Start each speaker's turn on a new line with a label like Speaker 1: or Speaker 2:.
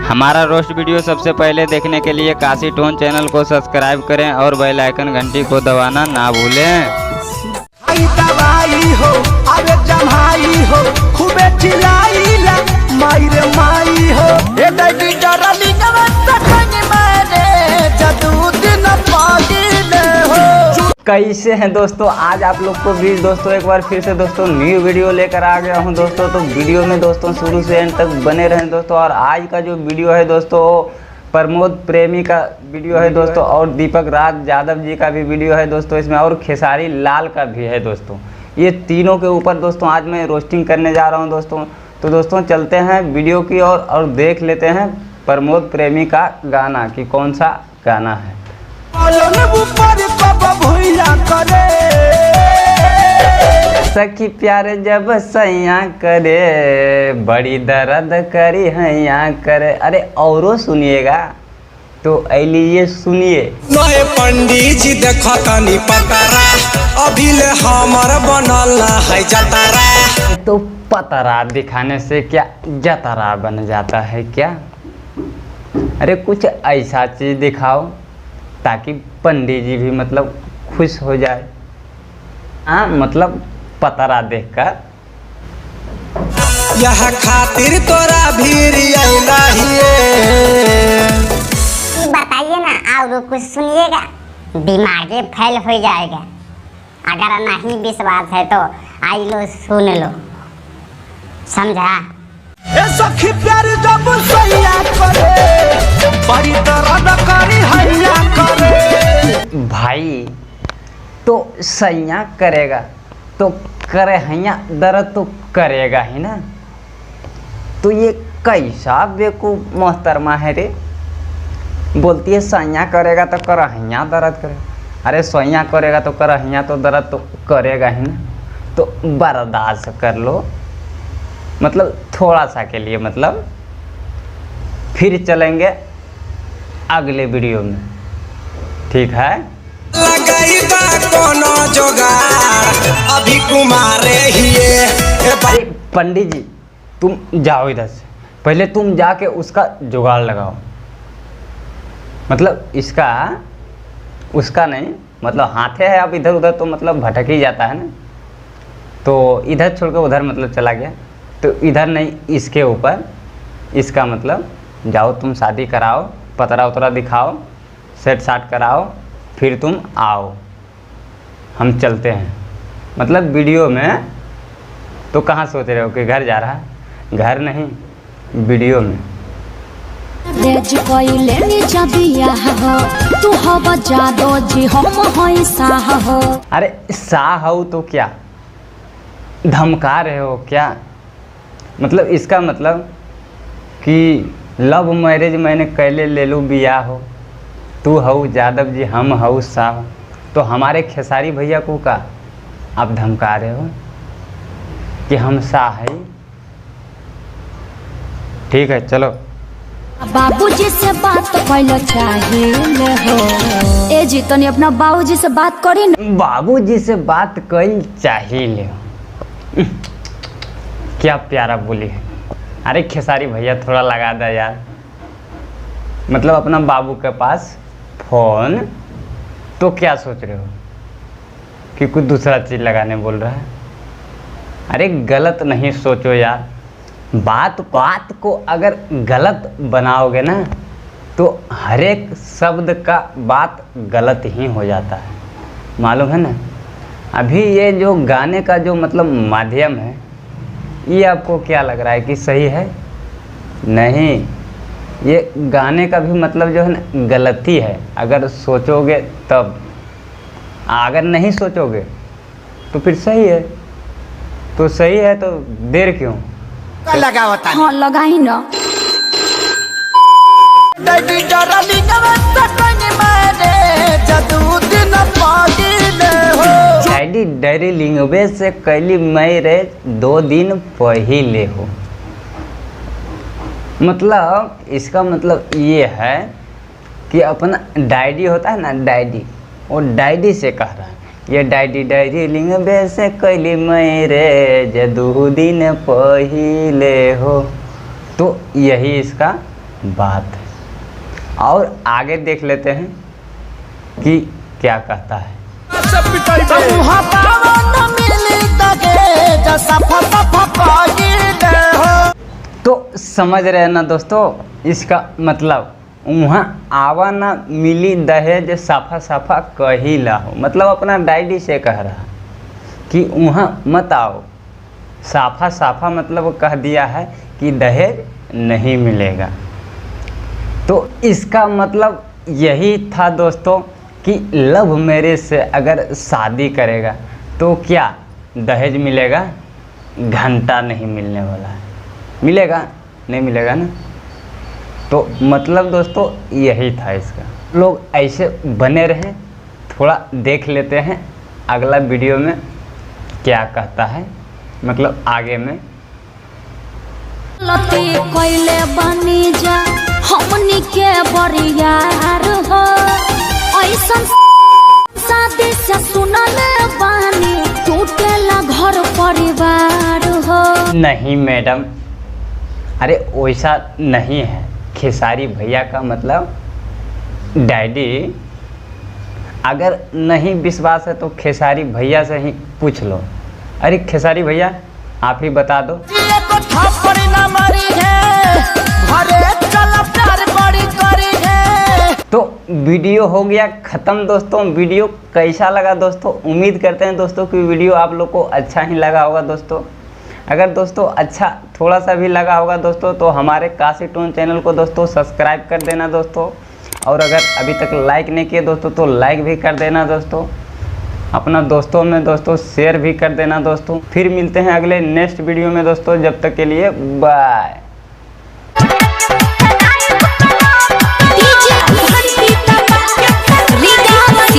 Speaker 1: हमारा roast video सबसे पहले देखने के लिए काशी टोन चैनल को सब्सक्राइब करें और बेल आइकन घंटी को दबाना ना भूलें।
Speaker 2: हो अरे जमाई हो खूबे चिल्लाईला माई रे माई हो ए दैडी डरलिंग मैंने जदू दिन पागिले हो।
Speaker 1: कैसे हैं दोस्तों, आज आप लोग को भी दोस्तों एक बार फिर से दोस्तों न्यू वीडियो लेकर आ गया हूं दोस्तों। तो वीडियो में दोस्तों शुरू से एंड तक बने रहें दोस्तों। और आज का जो वीडियो है दोस्तों प्रमोद प्रेमी का वीडियो है दोस्तों, और दीपक राज यादव जी का भी वीडियो है दोस्तों इसमें, और खेसारी लाल का भी है दोस्तों। ये तीनों के ऊपर दोस्तों आज मैं रोस्टिंग करने जा रहा हूं दोस्तों। तो दोस्तों चलते हैं वीडियो की ओर और देख लेते हैं प्रमोद प्रेमी का गाना कि कौन सा गाना है। सखी प्यार जब सैया करे बड़ी दर्द करी हैया करे। अरे औरो सुनिएगा तो अलिए सुनिए।
Speaker 2: नए पंडित जी देखा तनी पतरा अभी ले हमर बनल है जतरा।
Speaker 1: तो पतरा दिखाने से क्या जतरा बन जाता है क्या? अरे कुछ ऐसा चीज दिखाओ ताकि पंडित जी भी मतलब खुश हो जाए। हाँ मतलब पतरा देखकर
Speaker 2: यह खातिर तोरा भीड़
Speaker 3: बताइए ना, और कुछ सुनिएगा, दिमाग फैल हो जाएगा। अगर नहीं विश्वास है तो आई लो सुन लो, समझा?
Speaker 2: सखी प्यार जब सैया करे बड़ी दर्द करी हैया करे।
Speaker 1: भाई तो सैया करेगा तो करे हैया दर्द तो करेगा ही ना। तो ये कैसा बेवकूफ मोहतरमा है रे, बोलती है सैया करेगा तो कर हैया दर्द करेगा। अरे सैया करेगा तो कर हैया तो दर्द तो करेगा ही ना। तो बर्दाश्त कर लो, मतलब थोड़ा सा के लिए, मतलब फिर चलेंगे अगले वीडियो में, ठीक है?
Speaker 2: अभी कुमारे
Speaker 1: अरे पंडित जी तुम जाओ इधर से, पहले तुम जाके उसका जुगाड़ लगाओ। मतलब इसका उसका नहीं, मतलब हाथे है अब इधर उधर तो मतलब भटक ही जाता है ना। तो इधर छोड़ के उधर मतलब चला गया, तो इधर नहीं इसके ऊपर, इसका मतलब जाओ तुम शादी कराओ, पतरा उतरा दिखाओ, सेट साट कराओ, फिर तुम आओ, हम चलते हैं। मतलब वीडियो में तो कहाँ सोच रहे हो कि घर जा रहा है? घर नहीं, वीडियो में। अरे साह हो तो क्या धमका रहे हो क्या? मतलब इसका मतलब कि लव मैरिज मैंने कैले ले लूँ बियाह हो, तू हऊ यादव जी हम हऊ साह, तो हमारे खेसारी भैया को का आप धमका रहे हो कि हम साह है? ठीक है चलो।
Speaker 4: बाबूजी से बात कैल चाहिए हो। ए जी तनी अपना बाबूजी से बात करी न।
Speaker 1: बाबूजी से बात कैल चाहिए क्या प्यारा बोली है। अरे खेसारी भैया थोड़ा लगा दे यार, मतलब अपना बाबू के पास फोन। तो क्या सोच रहे हो कि कुछ दूसरा चीज़ लगाने बोल रहा है? अरे गलत नहीं सोचो यार, बात बात को अगर गलत बनाओगे ना तो हर एक शब्द का बात गलत ही हो जाता है, मालूम है ना। अभी ये जो गाने का जो मतलब माध्यम है, ये आपको क्या लग रहा है कि सही है? नहीं, ये गाने का भी मतलब जो है ना गलती है, अगर सोचोगे तब। अगर नहीं सोचोगे तो फिर सही है। तो सही है तो देर क्यों
Speaker 2: लगा होता है?
Speaker 4: हाँ लगा ही ना।
Speaker 1: डैडी डैडी लिंगवे से कैली मैरिज 2 दिन पहले हो। मतलब इसका मतलब ये है कि अपना डैडी होता है ना, डैडी, वो डैडी से कह रहा है ये डैडी डैडी लिंगवे से कैली मैरिज 2 दिन पहले हो। तो यही इसका बात है। और आगे देख लेते हैं कि क्या कहता है।
Speaker 2: मुहा पावन मिली दहेज सफा सफा पागिले हो।
Speaker 1: तो समझ रहे हैं ना दोस्तों, इसका मतलब वहाँ आवा ना मिली दहेज साफा साफा कहिला हो, मतलब अपना डैडी से कह रहा कि वहाँ मत आओ, साफा साफा मतलब कह दिया है कि दहेज नहीं मिलेगा। तो इसका मतलब यही था दोस्तों कि लव मैरिज से अगर शादी करेगा तो क्या दहेज मिलेगा? घंटा नहीं मिलने वाला है। मिलेगा? नहीं मिलेगा ना। तो मतलब दोस्तों यही था इसका। लोग ऐसे बने रहें, थोड़ा देख लेते हैं अगला वीडियो में क्या कहता है, मतलब आगे में।
Speaker 4: लती कोइले बनी जा हमनी के बरियार हो, ऐसन शादी से सुनले बानी टूटेला घर परिवार हो।
Speaker 1: नहीं मैडम, अरे वैसा नहीं है। खेसारी भैया का मतलब डैडी, अगर नहीं विश्वास है तो खेसारी भैया से ही पूछ लो। अरे खेसारी भैया आप ही बता दो।
Speaker 2: ये तो थप्पड़ ना मारी है, घरे चल प्यार बड़ी करी है।
Speaker 1: तो वीडियो हो गया ख़त्म दोस्तों। वीडियो कैसा लगा दोस्तों? उम्मीद करते हैं दोस्तों कि वीडियो आप लोग को अच्छा ही लगा होगा दोस्तों। अगर दोस्तों अच्छा थोड़ा सा भी लगा होगा दोस्तों तो हमारे काशी टोन चैनल को दोस्तों सब्सक्राइब कर देना दोस्तों। और अगर अभी तक लाइक नहीं किए दोस्तों तो लाइक भी कर देना दोस्तों। अपना दोस्तों में दोस्तों शेयर भी कर देना दोस्तों। फिर मिलते हैं अगले नेक्स्ट वीडियो में दोस्तों। जब तक के लिए बाय।